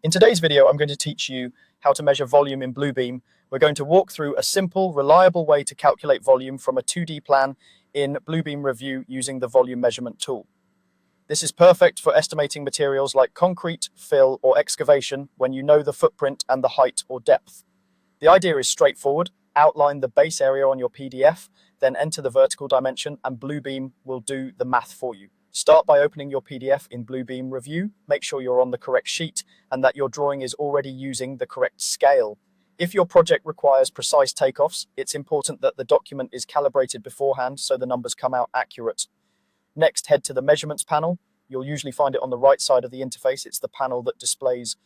In today's video, I'm going to teach you how to measure volume in Bluebeam. We're going to walk through a simple, reliable way to calculate volume from a 2D plan in Bluebeam Revu using the volume measurement tool. This is perfect for estimating materials like concrete, fill, or excavation when you know the footprint and the height or depth. The idea is straightforward. Outline the base area on your PDF, then enter the vertical dimension, and Bluebeam will do the math for you. Start by opening your PDF in Bluebeam Revu. Make sure you're on the correct sheet and that your drawing is already using the correct scale. If your project requires precise takeoffs, it's important that the document is calibrated beforehand so the numbers come out accurate. Next, head to the measurements panel. You'll usually find it on the right side of the interface. It's the panel that displays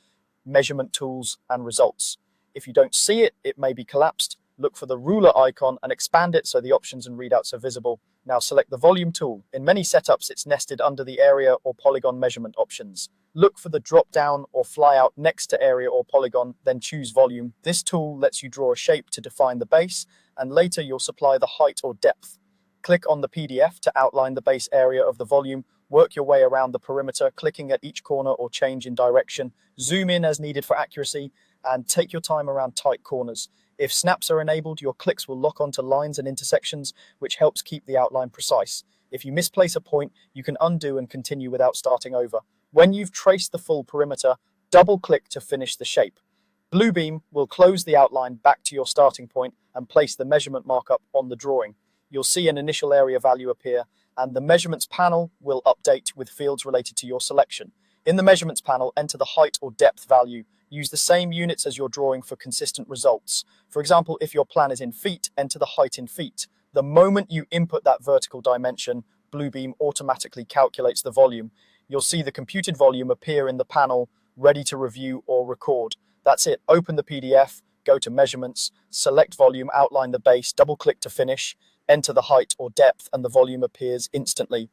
measurement tools and results. If you don't see it, it may be collapsed. Look for the ruler icon and expand it so the options and readouts are visible. Now select the volume tool. In many setups, it's nested under the area or polygon measurement options. Look for the drop down or fly out next to area or polygon, then choose volume. This tool lets you draw a shape to define the base, and later you'll supply the height or depth. Click on the PDF to outline the base area of the volume. Work your way around the perimeter, clicking at each corner or change in direction. Zoom in as needed for accuracy, and take your time around tight corners. If snaps are enabled, your clicks will lock onto lines and intersections, which helps keep the outline precise. If you misplace a point, you can undo and continue without starting over. When you've traced the full perimeter, double-click to finish the shape. Bluebeam will close the outline back to your starting point and place the measurement markup on the drawing. You'll see an initial area value appear, and the measurements panel will update with fields related to your selection. In the measurements panel, enter the height or depth value. Use the same units as your drawing for consistent results. For example, if your plan is in feet, enter the height in feet. The moment you input that vertical dimension, Bluebeam automatically calculates the volume. You'll see the computed volume appear in the panel, ready to review or record. That's it. Open the PDF, go to measurements, select volume, outline the base, double-click to finish, enter the height or depth, and the volume appears instantly.